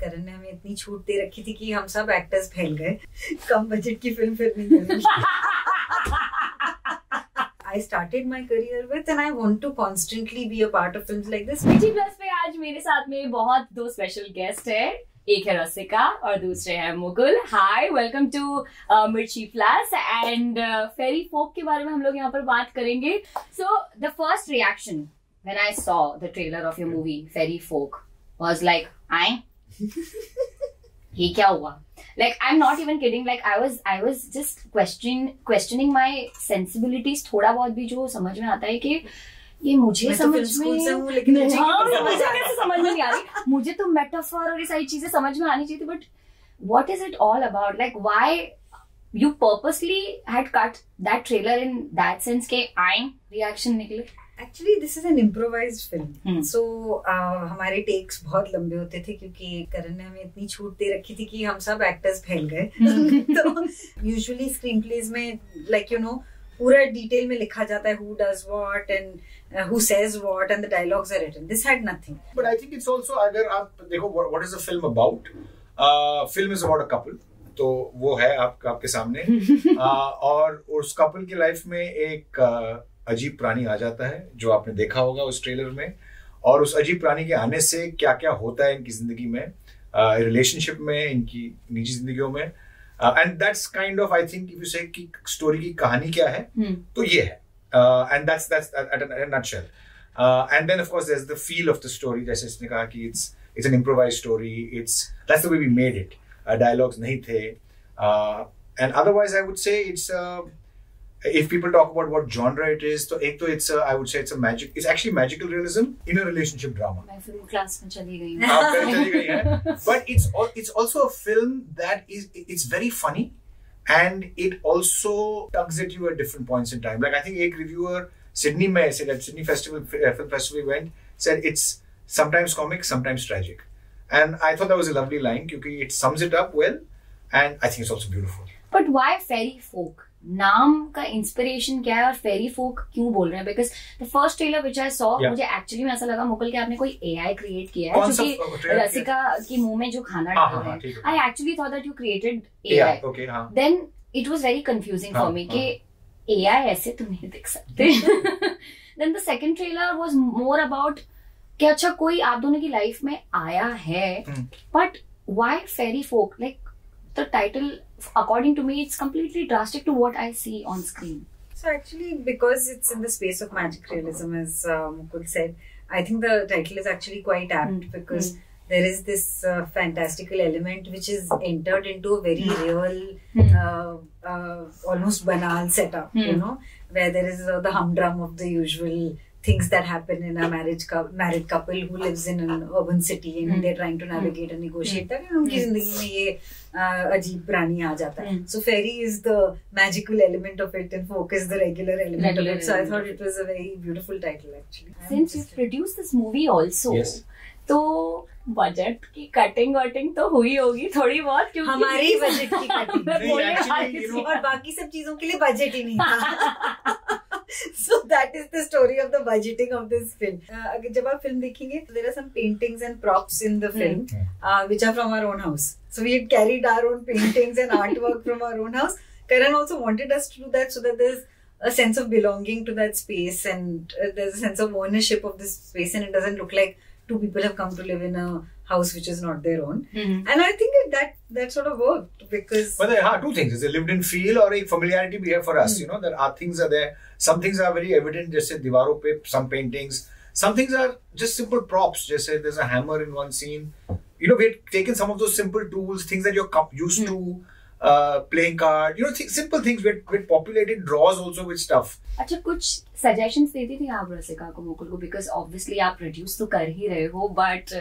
करण ने हमें इतनी छूट दे रखी थी कि हम सब एक्टर्स फैल गए, कम बजट की फिल्म फिर नहीं करेंगे। I started my career with and I want to constantly be a part of films like this. मिर्ची प्लस पे आज मेरे साथ में बहुत दो स्पेशल गेस्ट है, एक है रसिका और दूसरे है Mukul. Hi, welcome to Mirchi plus and fairy folk के बारे में हम लोग यहाँ पर बात करेंगे। So the first reaction when I saw the trailer of your movie fairy folk was like, I ये क्या हुआ? Like, I'm not even kidding. Like, I was just questioning my sensibilities. थोड़ा बहुत भी जो समझ में आता है कि ये मुझे समझ में, लेकिन मुझे कैसे समझ में नहीं आ रही। मुझे तो मेटाफर और ये सारी चीजें समझ में आनी चाहिए थी, but what is it all about? Like, why you purposely had cut that trailer in that sense के आई reaction निकले? Actually, this is an improvised film. So, हमारे takes बहुत लंबे होते थे क्योंकि करण ने हमें इतनी छूट दे रखी थी कि हम सब actors फैल गए। तो usually screenplays में, like you know, पूरा detail में लिखा जाता है who does what and who says what and the dialogues are written. This had nothing. But I think it's also, अगर आप देखो what is the film about? Film is about a couple. तो वो है आपके सामने और उस couple की life में एक अजीब प्राणी आ जाता है जो आपने देखा होगा उस ट्रेलर में, और उस अजीब प्राणी के आने से क्या क्या होता है इनकी जिंदगी में, रिलेशनशिप में, इनकी निजी जिंदगियों में, and that's kind of, I think if you से कि स्टोरी की कहानी क्या है, तो ये है, and that's at a nutshell, and then of course there is the feel of the story, जैसे इसने कहा कि it's an improvised story, that's the way we made it, dialogues नहीं थे, and otherwise I would say it's if people talk about what genre it is, so ek to I would say it's actually magical realism in a relationship drama. मैं film class में चली गई हूँ। आप पहले चली गई हैं, but it's also a film that it's very funny and it also tugs at you at different points in time. Like I think एक reviewer Sydney में said at Sydney film festival event said it's sometimes comic, sometimes tragic, and I thought that was a lovely line because it sums it up well, and I think it's also beautiful. But why fairy folk? नाम का inspiration क्या है और फेरी फोक क्यों बोल रहे हैं? Because the first trailer which I saw, मुझे एक्चुअली में ऐसा लगा मुकुल के आपने कोई एआई क्रिएट किया है क्योंकि रसिका की मुंह में जो खाना डाल रहे हैं, I actually thought that you created AI, then it was very confusing for me कि एआई ऐसे तो नहीं दिख सकते। Then the second trailer was more about कि अच्छा कोई आप दोनों की लाइफ में आया है, but why fairy folk? Like the title, according to me, it's completely drastic to what I see on screen. So actually, because it's in the space of magic realism, as Mukul said, I think the title is actually quite apt because there is this fantastical element which is entered into a very real, almost banal setup, you know, where there is the humdrum of the usual things that happen in a married couple who lives in an urban city and they're trying to navigate and negotiate that, and उनकी जिंदगी में ये अजीब प्राणी आ जाता है. So fairy is the magical element of it and folk is the regular element of it. So I thought it was a very beautiful title actually. Since you've produced this movie also, yes. तो budget की cutting वटिंग तो हुई होगी थोड़ी बहुत, क्योंकि हमारी budget की कटिंग और बाकी सब चीजों के लिए बजट ही नहीं था. So that is the story of the budgeting of this film. अगर जब आप फिल्म देखेंगे, there are some paintings and props in the film which are from our own house. So we had carried our own paintings and artwork from our own house. Karan also wanted us to do that so that there's a sense of belonging to that space and there's a sense of ownership of this space and it doesn't look like two people have come to live in a house which is not their own. And I think that sort of worked because... But there are two things. There's a lived-in feel or a familiarity we have for us. You know, there are things are there. Some things are very evident, just say diwaro pe, some paintings. Some things are just simple props. Just say there's a hammer in one scene. You know, we've taken some of those simple tools, things that you're used to, playing card. You know, simple things. We've populated drawers also with stuff. अच्छा, कुछ suggestions देती थी आप रसिका को, मुकुल को, because obviously आप produce तो कर ही रहे हो, but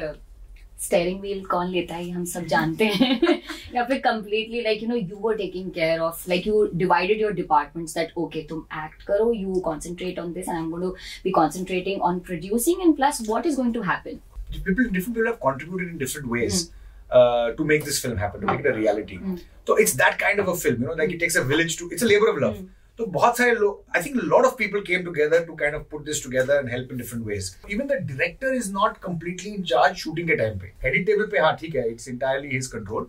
स्टेयरिंग व्हील कौन लेता है हम सब जानते हैं. या फिर completely like you know you were taking care of, like you divided your departments that okay तुम act करो, you concentrate on this and I'm going to be concentrating on producing, and plus what is going to happen. Different people have contributed in different ways to make this film happen, to make it a reality. So it's that kind of a film, you know, like it takes a village to, it's a labor of love. तो बहुत सारे लोग, I think a lot of people came together to kind of put this together and help in different ways. Even the director is not completely in charge shooting के time पे. Edit table पे हाँ ठीक है, it's entirely his control.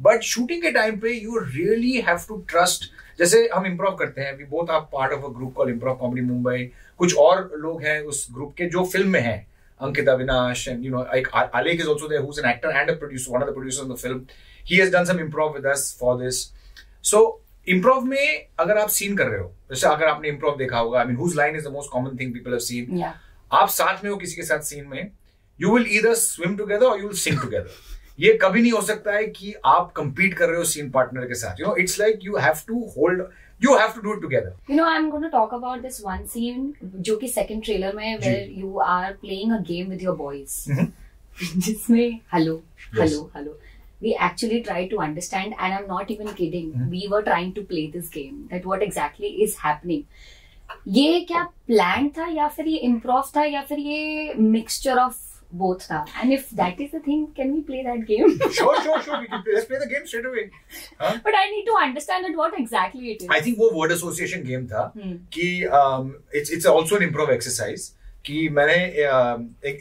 But shooting के time पे you really have to trust. जैसे हम improv करते हैं, we both are part of a group called Improv Comedy Mumbai. कुछ और लोग हैं उस group के जो फिल्म में हैं. Ankita Vinash and like Alek is also there, who's an actor and a producer, one of the producers of the film. He has done some improv with us for this. So improv में अगर आप scene कर रहे हो, जैसे अगर आपने improv देखा होगा, I mean whose line is the most common thing people have seen, आप साथ में हो किसी के साथ सीन में, you will either swim together और यू विल सिंग टुगेदर. ये कभी नहीं हो सकता है कि आप कंपीट कर रहे हो सीन पार्टनर के साथ. It's like you have to do it together. I am gonna talk about this one scene जो कि सेकंड ट्रेलर में where you are playing a game with your boys, जिसमें hello we actually tried to understand, and I'm not even kidding, we were trying to play this game, that what exactly is happening. ये क्या planned था या फिर ये improv था या फिर ये mixture of both था? And if that is the thing, can we play that game? Sure. We can play. Let's play the game straight away. But I need to understand that what exactly it is. I think वो word association game था कि it's also an improv exercise कि मैंने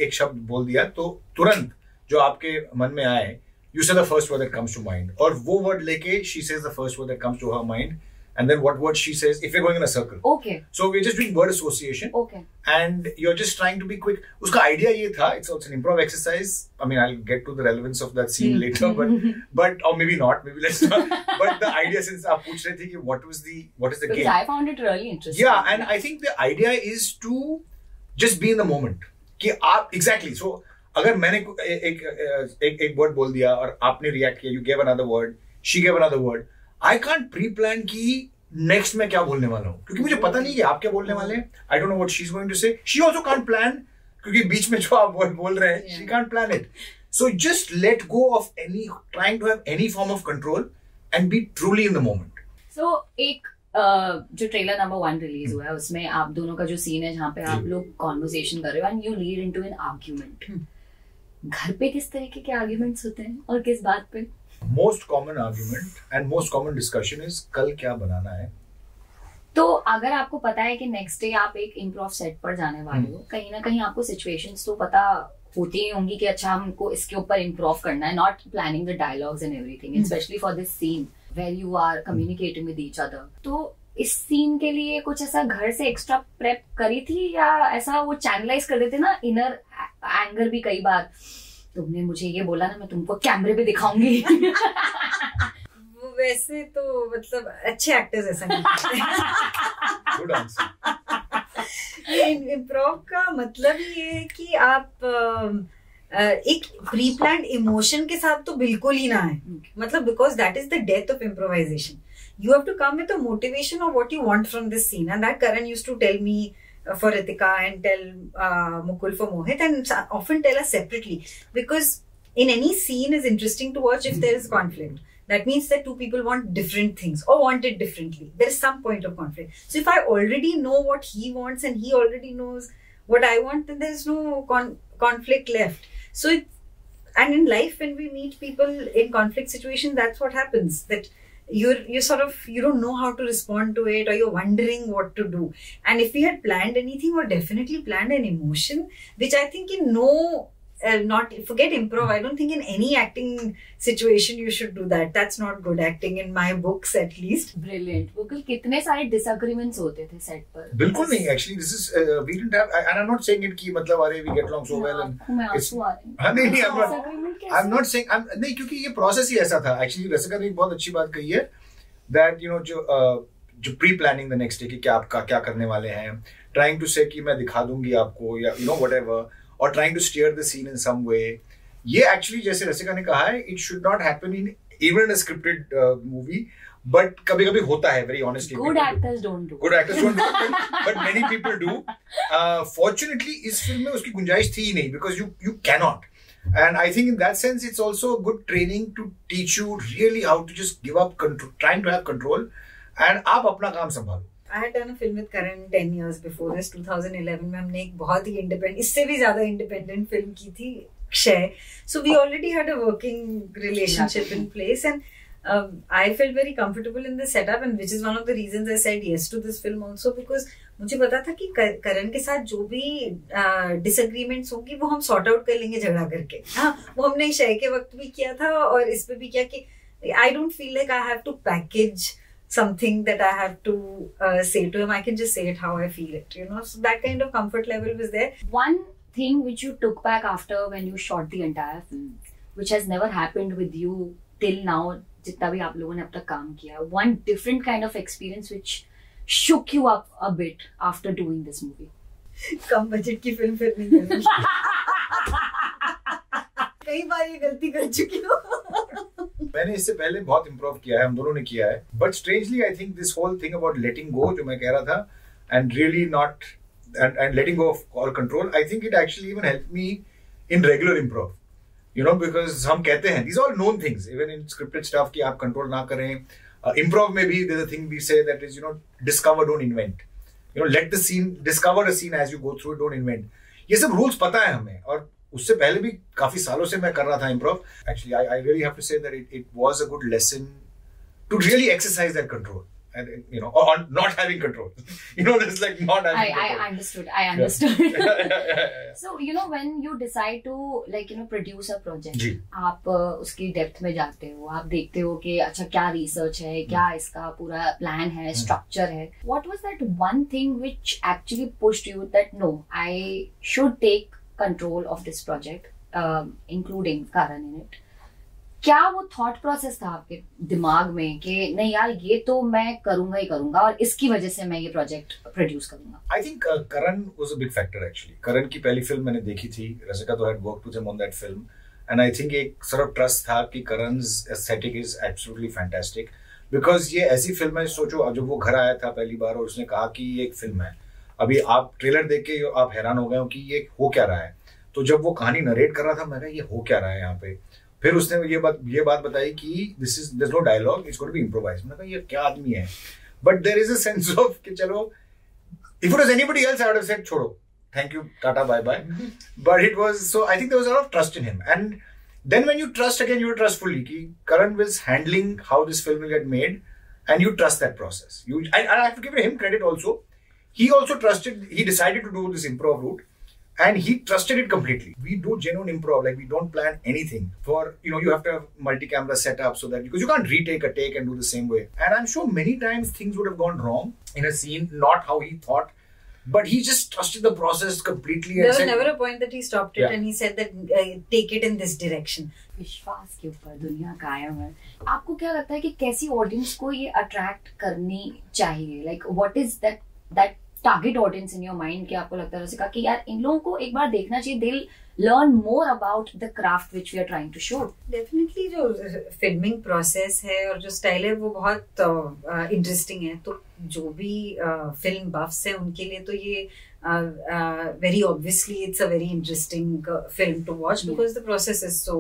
एक शब्द बोल दिया तो तुरंत जो आपके मन में आए, you say the first word that comes to mind, और वो word लेके she says the first word that comes to her mind, and then what word she says if we're going in a circle. Okay. So we're just doing word association. Okay. And you're just trying to be quick. उसका idea ये था, it's an improv exercise. I mean, I'll get to the relevance of that scene later, but or maybe not. Maybe let's not. But the idea, since आप पूछ रहे थे कि what is the game? Because I found it really interesting. Yeah, and I think the idea is to just be in the moment. कि आप exactly. So अगर मैंने एक वर्ड बोल दिया और आपने रिएक्ट किया, you gave another word, she gave another word, I can't pre plan कि नेक्स्ट मैं क्या बोलने वाला हूं, क्योंकि मुझे पता नहीं कि आप क्या बोलने वाले हैं. I don't know what she is going to say. She also can't plan, क्योंकि बीच में जो आप बोल रहे हैं, she can't plan it. So just let go of any trying to have any form of control and be truly in the moment. So एक जो ट्रेलर नंबर 1 रिलीज हुआ है, उसमें आप दोनों का जो सीन है जहाँ पे आप लोग कॉन्वर्सेशन कर रहे हो and you lead into an argument. घर पे किस तरीके के आर्ग्यूमेंट्स होते हैं और किस बात पे? Most common argument and most common discussion is कल क्या बनाना है. तो अगर आपको पता है कि नेक्स्ट डे आप एक इम्प्रोव सेट पर जाने वाले हो, कहीं ना कहीं आपको सिचुएशंस तो पता होती ही होंगी कि अच्छा हमको इसके ऊपर इम्प्रोव करना है, not planning the dialogues and everything, specially for this scene where you are communicating with each other. तो इस सीन के लिए कुछ ऐसा घर से एक्स्ट्रा प्रेप करी थी या ऐसा वो चैनलाइज कर देते ना इनर एंगर भी कई बार, तुमने मुझे ये बोला ना, मैं तुमको कैमरे पे दिखाऊंगी. वैसे तो मतलब अच्छे एक्टर्स ऐसा नहीं करते. Good answer. इम्प्रोव का मतलब ये है कि आप एक प्री प्लान्ड इमोशन के साथ तो बिल्कुल ही ना है. मतलब because that is the death of improvisation. You have to come with a motivation of what you want from this scene, and that Karan used to tell me for Ritika and tell Mukul for Mohit, and often tell us separately, because in any scene is interesting to watch if there is conflict. That means that two people want different things or want it differently. There is some point of conflict. So if I already know what he wants and he already knows what I want, then there is no conflict left. So and in life when we meet people in conflict situations, that's what happens. That you sort of, you don't know how to respond to it, or you're wondering what to do. And if we had planned anything, or definitely planned an emotion, which I think in not forget improv, I don't think in any acting situation you should do that. That's not good acting in my books at least. Brilliant. Mukul, कितने सारे disagreements होते थे set पर? बिल्कुल नहीं. Actually this is we didn't have, and I'm not saying it कि मतलब अरे we get along so well and नहीं I'm not saying नहीं, क्योंकि ये process ही ऐसा था. Actually रसिका ने एक बहुत अच्छी बात कही है that जो pre planning the next day कि क्या आपका क्या करने वाले हैं, ट्राइंग टू से कि मैं दिखा दूंगी आपको या व्हाटएवर, और trying to steer the scene in some way. ये एक्चुअली जैसे रसिका ने कहा है, it should not happen in even a scripted movie, but कभी कभी होता है. Very honestly good actors don't do but many people do. Fortunately इस फिल्म में उसकी गुंजाइश थी ही नहीं, because you cannot. And I think in that sense, it's also a good training to teach you really how to just give up control, trying to have control, and आप अपना काम संभालो. I had done a film with Karan 10 years before this. 2011 में हमने एक बहुत ही independent, इससे भी ज़्यादा independent film की थी, क्षय. So we already had a working relationship in place, and I felt very comfortable in the setup, and which is one of the reasons I said yes to this film also, because मुझे पता था कि करण के साथ जो भी disagreements होंगी वो हम सॉर्ट आउट कर लेंगे झगड़ा करके. हाँ, वो हमने शय के वक्त भी किया था और इस पे भी किया कि I don't feel like I have to package something that I have to say to him. I can just say it how I feel it, you know. So that kind of comfort level was there. One thing which you took back after when you shot the entire film, which has never happened with you till now, जितना भी आप लोगों ने अब तक काम किया, one different kind of experience which shook you up a bit after doing this movie. Come budget की फिल्म फिर नहीं करूँगी. कई बार ये गलती कर चुकी हूँ. मैंने इससे पहले बहुत इम्प्रूव किया है, हम दोनों ने किया है, but strangely I think this whole thing about letting go जो मैं कह रहा था and really not and letting go of all control, I think it actually even helped me in regular improv, you know, because हम कहते हैं these are all known things even in scripted stuff कि आप control ना करें. Improv में भी there's a thing we say that is, you know, discover, don't invent, you know, let the scene, discover a scene as you go through it, don't invent. ये सब rules पता है हमें, और उससे पहले भी काफी सालों से मैं कर रहा था improv. Actually I really have to say that it was a good lesson to really exercise that control. And, you know, or not having control. You know, there's like not having control. I understood. Yeah. So, you know, when you decide to, like, you know, produce a project, जी. आप उसकी depth में जाते हो, आप देखते हो कि अच्छा क्या रिसर्च है, क्या इसका पूरा प्लान है, स्ट्रक्चर है. What was that one thing which actually pushed you that no, I should take control of this project, including Karan in it? क्या वो थॉट प्रोसेस था आपके दिमाग में कि नहीं यार ये तो मैं करूंगा ही करूंगा और इसकी वजह से मैं ये प्रोजेक्ट प्रोड्यूस करूंगा? I think Karan was a big factor actually. Karan की पहली फिल्म मैंने देखी थी, रसिका तो had worked with him on that film, and I think एक सॉर्ट ऑफ ट्रस्ट था कि Karan's aesthetic is absolutely fantastic, because ये ऐसी फिल्म है, सोचो जब वो घर आया था पहली बार और उसने कहा कि ये एक फिल्म है, अभी आप ट्रेलर देख के आप हैरान हो गए हो कि ये हो क्या रहा है. तो जब वो कहानी नरेट कर रहा था मैं कहा ये हो क्या रहा है यहाँ पे. फिर उसने ये बात बताई कि there's no dialogue, it's going to be improvised. मैंने कहा ये क्या आदमी है, but there is a sense of कि चलो, if it was anybody else I would have said छोड़ो, thank you, tata, bye bye. But it was, so I think there was a lot of trust in him, and then when you trust again, you trust fully कि Karan was handling how this film will get made, and you trust that process. I have to give him credit also. He also trusted. He decided to do this improv route. And he trusted it completely. We do genuine improv, like we don't plan anything. For, you know, you have to have multi-camera setup so that, because you can't retake a take and do the same way. And I'm sure many times things would have gone wrong in a scene, not how he thought, but he just trusted the process completely. There was never a point that he stopped it and he said that take it in this direction. विश्वास के ऊपर दुनिया कायम है. आपको क्या लगता है कि कैसी ऑडियंस को ये अट्रैक्ट करनी चाहिए? Like what is that target audience in your mind कि आपको लगता है रसिका कि यार इन लोगों को एक बार देखना चाहिए, they will learn more about the craft which we are trying to show? Definitely जो फिल्मिंग प्रोसेस है और जो स्टाइल है वो बहुत इंटरेस्टिंग है. तो जो भी फिल्म बफ्स है उनके लिए तो ये very obviously it's a very interesting film to watch because the process is so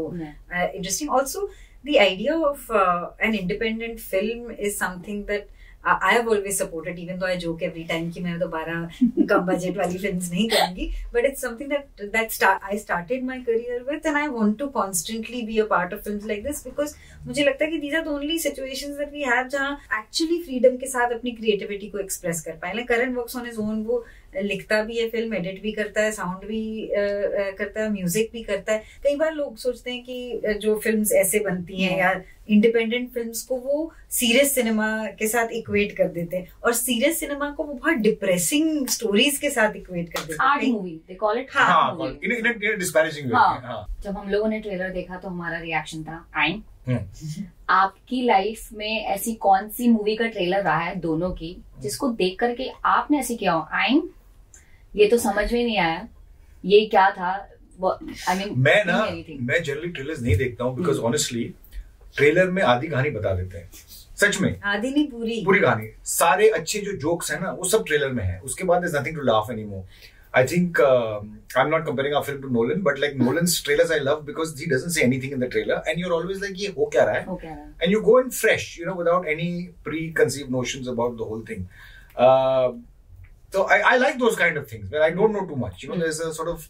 interesting. Also, the idea of an independent film is something that I have always supported, even though I joke every time कि मैं दोबारा कम budget वाली films नहीं करूँगी, but it's something that I started my career with, and I want to constantly be a part of films like this because मुझे लगता है कि these are the only situations that we have जहाँ actually freedom के साथ अपनी creativity को express कर पाए. Like Karan works on his own, वो लिखता भी है फिल्म, एडिट भी करता है, साउंड भी करता है, म्यूजिक भी करता है. कई बार लोग सोचते हैं कि जो फिल्म्स ऐसे बनती हैं या इंडिपेंडेंट फिल्म्स को वो सीरियस सिनेमा के साथ इक्वेट कर देते हैं और सीरियस सिनेमा को वो बहुत डिप्रेसिंग स्टोरीज के साथ इक्वेट कर देते हैं. Hard movie they call it. In disparaging way. जब हम लोगों ने ट्रेलर देखा तो हमारा रिएक्शन था आई. आपकी लाइफ में ऐसी कौन सी मूवी का ट्रेलर रहा है दोनों की जिसको देख करके आपने ऐसे किया हो आई ये तो समझ में नहीं आया ये क्या था? I mean, मैं जनरली ट्रेलर्स नहीं देखता हूँ बिकॉज ऑनेस्टली ट्रेलर में आधी कहानी बता देते हैं. सच में आधी नहीं, पूरी कहानी. सारे अच्छे जो जोक्स है ना वो सब ट्रेलर में है. उसके बाद there's nothing to laugh anymore. I think I'm not comparing our film to Nolan, but like Nolan's trailers I love because he doesn't say anything in the trailer and you're always like ये हो क्या रहा है, and you go in fresh, you know, without any preconceived notions about the whole thing. So I like those kind of things where I don't know too much. You know, there's a sort of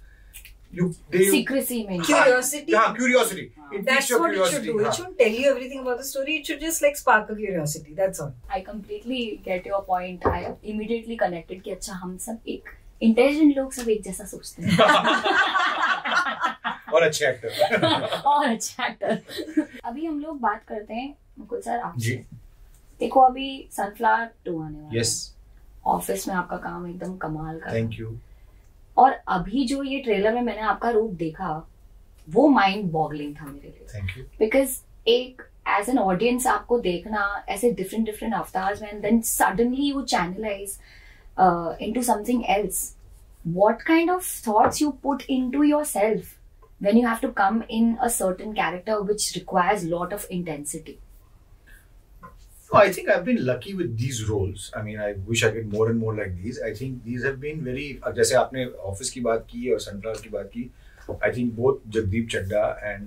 secrecy में curiosity. Curiosity. That's what it should do. It shouldn't tell you everything about the story. It should just like spark a curiosity. That's all. I completely get your point. I immediately connected कि अच्छा हम सब एक intelligent लोग सब एक जैसा सोचते हैं और अच्छे एक्टर अभी हम लोग बात करते हैं मुकुल सर आपसे जी। देखो अभी सनफ्लावर 2 आने वाला है। ऑफिस में आपका काम एकदम कमाल का। Thank you. और अभी जो ये ट्रेलर में मैंने आपका रूप देखा वो माइंड बॉगलिंग था मेरे लिए। Thank you. बिकॉज एक एज एन ऑडियंस आपको देखना ऐसे डिफरेंट अवतार्स में, then suddenly you channelize into something else. What kind of thoughts you put into yourself when you have to come in a certain character which requires lot of intensity? I think I've been lucky with these roles. I mean, I wish I get more and more like these. I think these have been very. जैसे आपने office की बात की और sunflower की बात की, I think both Jagdeep Chadda and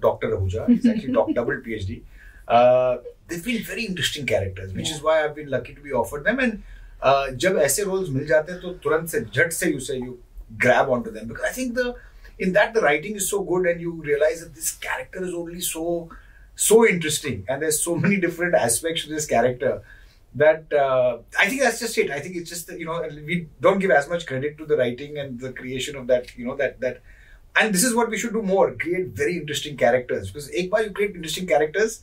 Dr. Ahuja, it's actually double PhD. They've been very interesting characters, which is why I've been lucky to be offered them. And जब ऐसे roles मिल जाते हैं तो तुरंत से झट से you grab onto them, because I think in that the writing is so good and you realize that this character is only so interesting and there's so many different aspects to this character that I think that's just it. I think it's just that, we don't give as much credit to the writing and the creation of that, that and this is what we should do more, create very interesting characters, because एक बार you create interesting characters,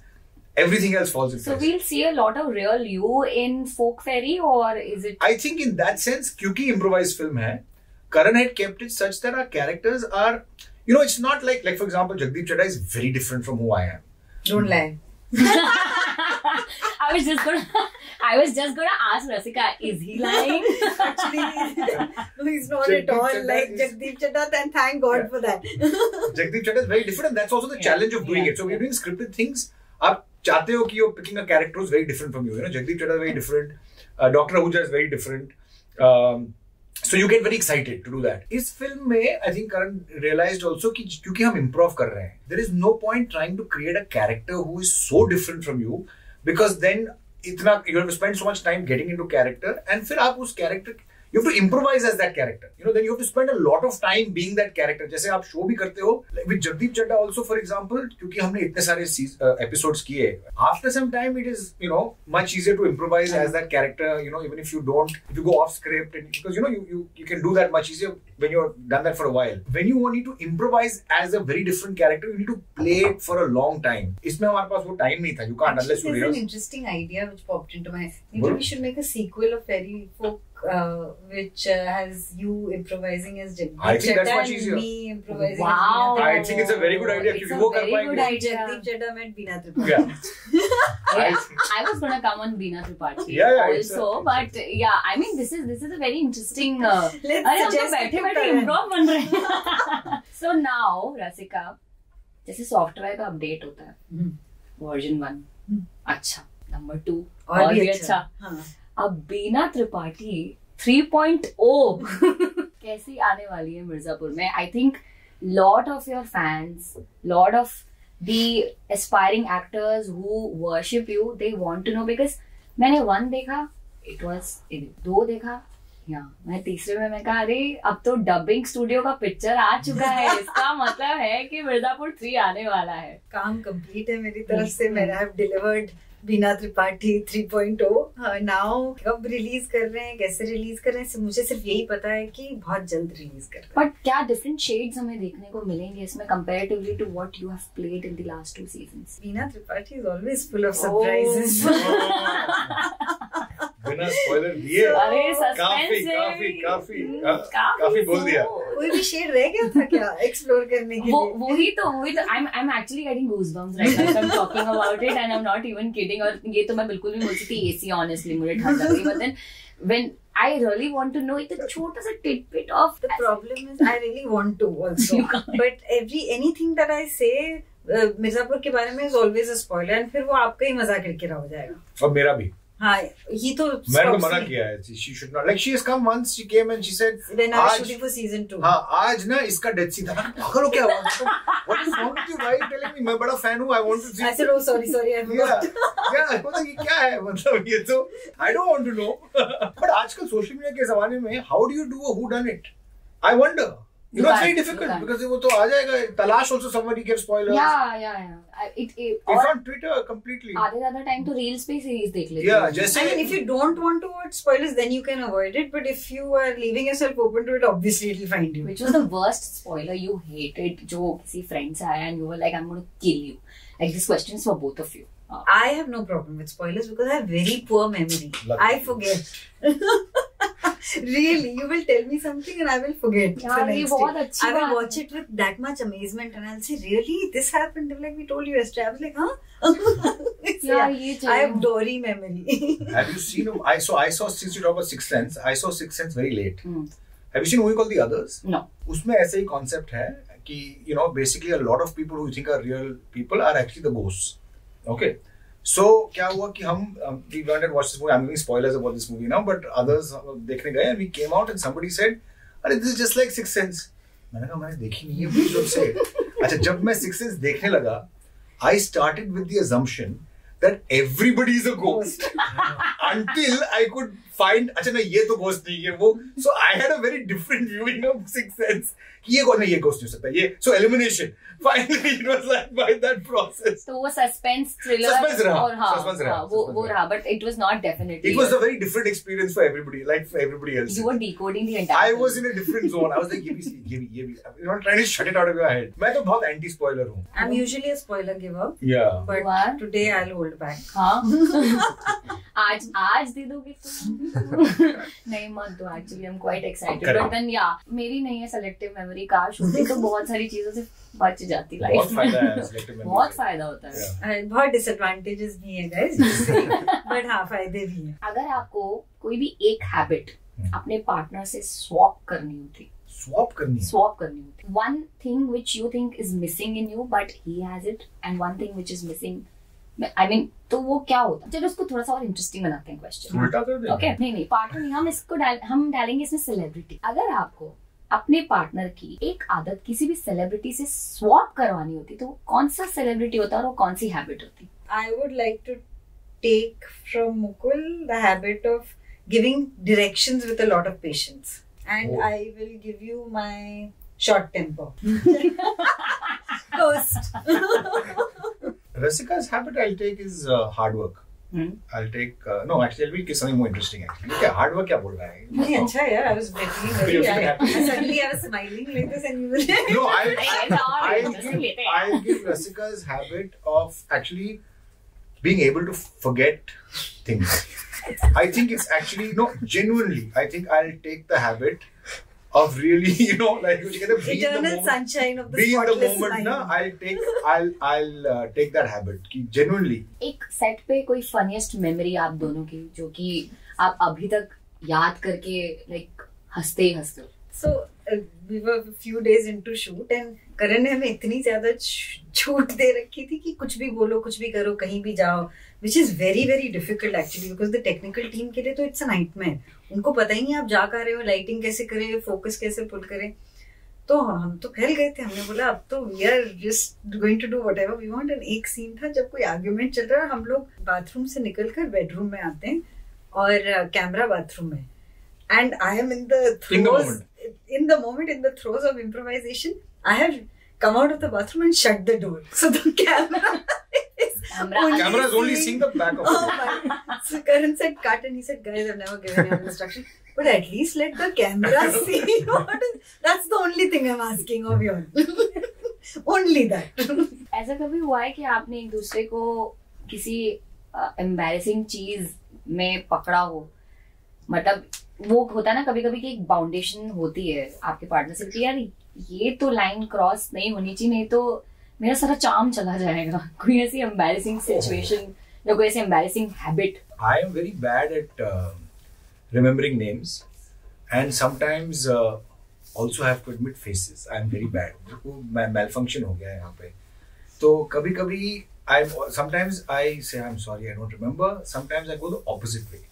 everything else falls in place. So we'll see a lot of real you in folk fairy, or is it? I think in that sense, क्योंकि improvised film है, Karan had kept it such that our characters are, it's not like for example, Jagdeep Chadda is very different from who I am. Don't lie. I was just gonna ask Rasika, is he lying? Actually, no, he's not at all like Jagdeep Chadda, and thank God for that. Jagdeep Chadda is very different, and that's also the challenge of doing it. So we're doing scripted things. आप चाहते हो कि you're picking a character who's very different from you. Jagdeep Chadda is very different. Dr. Ahuja is very different. So you get very excited to do that. इस film में I think Karan realized also कि क्योंकि हम improv कर रहे हैं, there is no point trying to create a character who is so different from you, because then you have to spend so much time getting into character, and फिर आप उस character you have to improvise as that character. Then you have to spend a lot of time being that character. जैसे आप show भी करते हो, like with Jagdeep Chadda also, for example, क्योंकि हमने इतने सारे episodes किए, after some time it is much easier to improvise as that character. Even if you go off script, and because you can do that much easier when you've done that for a while. When you need to improvise as a very different character, you need to play it for a long time. इसमें हमारे पास वो time नहीं था. You can't unless you realize. There's an interesting idea which popped into my head. Maybe we should make a sequel of Fairy Folk, which has you improvising as Jagdeep I think that's much easier. And me improvising Wow. as I think it's a very good idea. It's क्योंकि a वो कर very पाएंगे. good idea. Jagdeep Chadda met Beena Tripathi. Yeah. I was gonna come on Beena Tripathi Yeah, also, but yeah, I mean this is a very interesting. Let's अरे हम तो suggest बैठे it to बैठे Karan. improv बन रहे हैं. So now Rasika, जैसे software का अपडेट होता है, वर्जन 1 अच्छा, नंबर 2 और भी अच्छा. अब बीना त्रिपाठी 3.0 कैसी आने वाली है मिर्जापुर में? I think lot of your fans, lot of the aspiring actors who worship you, they want to know, because मैंने 1 देखा, इट वाज 2 देखा, मैं तीसरे में मैं कहा अरे अब तो डबिंग स्टूडियो का पिक्चर आ चुका है, इसका मतलब है कि मिर्जापुर 3 आने वाला है. काम कंप्लीट है मेरी तरफ से. मैंने have delivered Beena Tripathi 3.0. Now कब रिलीज कर रहे हैं, कैसे रिलीज कर रहे हैं, मुझे सिर्फ यही पता है कि बहुत जल्द रिलीज कर रहे हैं. बट क्या डिफरेंट शेड्स हमें देखने को मिलेंगे इसमें comparatively to what you have played in the last 2 seasons? Beena Tripathi is always full of surprises. बिना स्पॉइलर दिए अरे सस्पेंस काफी बोल दिया. कोई भी शेड रह गया था क्या एक्सप्लोर करने के लिए? वही तो I'm actually getting goosebumps right now. I'm talking about it and I'm not even kidding. और ये तो मैं बिल्कुल भी बोल सकती AC honestly मुझे ठंड लग रही. But then when I really want to know, it's a छोटा सा tidbit of. The problem is I really want to also, but anything that I say Mirzapur के बारे में is always a spoiler, and फिर वो आपका ही मजाक किरकिरा हो जाएगा. और मेरा भी. हाँ, ये तो मैंने तो मना किया है. She should not. Like she has come once, she came and she said, when I was shooting for season 2. हाँ, आज ना इसका डेथ सीन था. पागल हो क्या? What is wrong with you? Why are you telling me? मैं बड़ा fan हूँ. I want to see. I said, oh sorry, I forgot. Yeah, मतलब ये क्या है? मतलब ये तो I don't want to know. But आजकल सोशल मीडिया के जमाने में how do you do a who done it? I wonder. You know, it's very difficult because वो तो आ जाएगा. Talash also somebody gives spoilers. Yeah. It's on Twitter completely. आधे ज़्यादा time तो reels पे series देख लेते Yeah, हैं. जैसे. I mean, if you don't want to watch spoilers, then you can avoid it. But if you are leaving yourself open to it, obviously it will find you. Which was the worst spoiler you hated? जो किसी friend से आया and you were like, I'm going to kill you. Like this question is for both of you. I have no problem with spoilers because I have very poor memory. I forget. Really, you will tell me something and I will forget. यार ये बहुत अच्छी I will बात watch है. it with that much amazement and I'll say, really, this happened? They're like, we told you yesterday. I was like, huh? यार ये I have dory memory. Have you seen? I saw since you talk about Sixth Sense, I saw Sixth Sense very late. Have you seen a movie called The Others? No. उसमें ऐसे ही concept है कि you know basically a lot of people who you think are real people are actually the ghosts. Okay. So क्या हुआ कि हम we went and watched this movie. I'm giving spoilers about this movie now, but others देखने गए and we came out and somebody said, अरे this is just like Sixth Sense. मैंने कहा मैंने देखी नहीं है प्लीज डोंट से. अच्छा जब मैं Sixth Sense देखने लगा, I started with the assumption that everybody is a ghost until I could find अच्छा ना ये तो ghost नहीं है वो. So I had a very different viewing of Sixth Sense. ये ghost नहीं हो सकता ये. So elimination. Finally, it was like by that process. तो वो suspense thriller और हाँ वो रहा, but it was not definitely. It was a very different experience for everybody, like for everybody else. You were decoding the entire. I was in a different zone. I was like, ये भी. You're not trying to shut it out of your head. मैं तो बहुत anti spoiler हूँ. I'm usually a spoiler giver. Yeah. But today I'll hold back. हाँ. आज दे दोगे तुम? नहीं मत दो. Actually, I'm quite excited. But then मेरी नहीं है selective memory. काश होती तो बहुत सारी चीजों से बच जाती लाइफ. बहुत फायदा है selective memory. बहुत फायदा होता है. बहुत disadvantages भी है guys. But हाँ फायदे भी हैं. अगर आपको कोई भी एक हैबिट अपने पार्टनर से स्वैप करनी होती. One thing which you think is missing in you, but he has it, and one thing which is missing. I mean, तो वो क्या होता? चलो उसको थोड़ा सा और इंटरेस्टिंग बनाते हैं क्वेश्चन. उल्टा कर देंगे. ओके नहीं पार्टनर नहीं, हम डालेंगे इसमें सेलिब्रिटी. अगर आपको अपने पार्टनर की एक आदत किसी भी सेलिब्रिटी से स्वैप करवानी होती तो कौन सा सेलिब्रिटी होता और वो कौन सी हैबिट होती? I would like to take from Mukul the habit of giving directions with a lot of patience, and I will give you my short temper. Toast. Rasika's habit I'll take is hard work. I'll take no actually I'll be something more interesting actually. Okay, hard work क्या बोल रहा है? नहीं अच्छा यार, I was very happy. Suddenly I was smiling like this and you were. No, I'll give Rasika's habit of actually being able to forget things. I think it's actually genuinely. I think I'll take the habit of really, like you get the eternal sunshine of the be in the spotless moment. mind. Na, I'll take that habit. कि genuinely. एक set पे कोई funniest memory आप दोनों की जो कि आप अभी तक याद करके like हंसते हो. So we were a few days into shoot and करण ने हमें इतनी ज्यादा छूट दे रखी थी कि कुछ भी बोलो, कुछ भी करो, कहीं भी जाओ, which is very very difficult actually because the technical team के लिए तो it's a nightmare. उनको पता ही नहीं आप जा कर रहे हो, लाइटिंग कैसे करें, फोकस कैसे पुल करें. तो हम तो फैल गए थे. हमने बोला अब तो we are just going to do whatever we want. and एक सीन था जब कोई आर्ग्यूमेंट चल रहा है, हम लोग बाथरूम से निकलकर बेडरूम में आते हैं और कैमरा बाथरूम में. And I am in the throes of improvisation. I have come out of the bathroom and shut the door. So the camera is only seeing the back of it. Oh my! So Karan said cut and he said, guys, I've never given any instruction. But at least let the camera see that's the only thing I'm asking of you. Only that. ऐसा कभी हुआ है कि आपने एक दूसरे को किसी embarrassing चीज में पकड़ा हो? मतलब वो होता है ना कभी कभी कि एक बाउंडेशन होती है आपके पार्टनर से कि यार ये तो लाइन क्रॉस नहीं होनी चाहिए, नहीं तो मेरा सारा चार्म चला जाएगा. कोई ऐसी एम्बैरेसिंग सिचुएशन या कोई ऐसी embarrassing habit? I am very bad at remembering names and sometimes also have to admit faces. I am very bad. Malfunction हो गया है यहाँ पे. तो कभी कभी sometimes I say I'm sorry I don't remember. Sometimes I go the opposite way.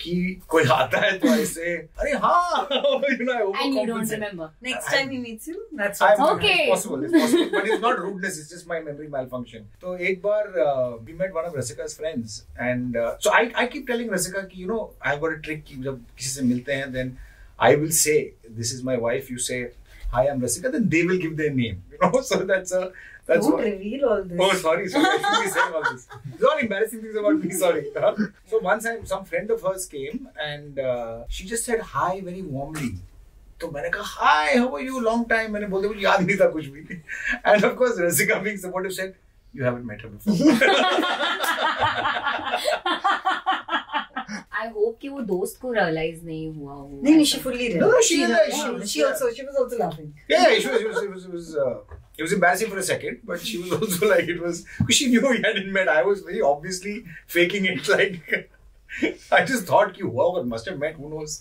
कि कोई आता है तो ऐसे अरे हाँ and you don't remember. Next time he meets you, that's okay. It's possible, but it's not rudeness, it's just my memory malfunction. तो एक बार we met one of Rasika's friends and so I keep telling Rasika कि I've got a trick कि जब किसी से मिलते हैं then I will say this is my wife, you say hi, I'm Rasika, then they will give their name. So that's Don't what. reveal all this. Oh, sorry. I shouldn't be saying all this. These are all embarrassing things about me. Sorry. So once some friend of hers came and she just said hi very warmly. तो मैंने कहा hi, how are you? Long time. मैंने बोलते मुझे याद नहीं था कुछ भी. And of course, Rasika being supportive said, you haven't met her before. I hope कि वो दोस्त को realize नहीं हुआ हो. नहीं, she fully realized. No, she realized. She was also laughing. Yeah, it was embarrassing for a second, but she was also like, because she knew we hadn't met. I was very obviously faking it, like, I just thought कि हुआ होगा, must have met, who knows.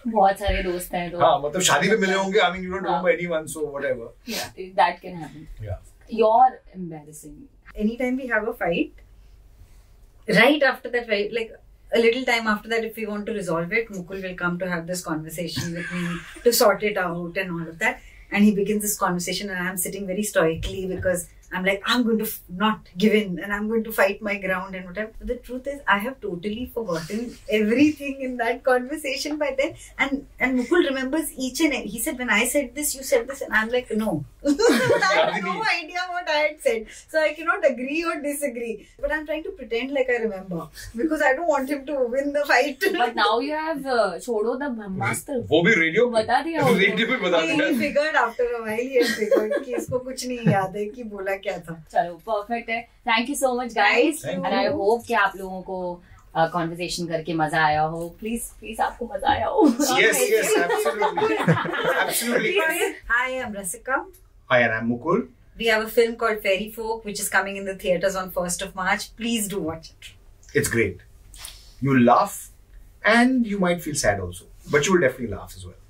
बहुत सारे दोस्त हैं तो. हाँ, मतलब शादी में मिले होंगे. I mean, you don't remember anyone, so whatever. Yeah, that can happen. Yeah. You're embarrassing. Anytime we have a fight, right after that fight, like a little time after that, if we want to resolve it, Mukul will come to have this conversation with me to sort it out and all of that. And he begins this conversation and I'm sitting very stoically because I'm like, I'm going to not give in and I'm going to fight my ground and whatever. But the truth is, I have totally forgotten everything in that conversation by then. And Mukul remembers each and every. He said, when I said this, you said this. And I'm like, no. I have no idea what I had said. So I cannot agree or disagree. But I'm trying to pretend like I remember. Because I don't want him to win the fight. But now you have छोड़ो the Brahmastra. वो भी radio बता दिया radio पे बता दिया. He figured after a while, he had figured कि इसको कुछ नहीं याद है कि बोला क्या था. चलो परफेक्ट है. Thank you so much guys and I hope कि आप लोगों को कॉन्वर्सेशन करके मजा आया हो. प्लीज आपको मजा आया हो. Yes, absolutely. Hi, I'm Rasika. Hi, and I'm Mukul. We have a film called Fairy Folk, which is coming in the theatres on 1st of March. Please do watch it. It's great. You'll laugh and you might feel sad also. But you will definitely laugh as well.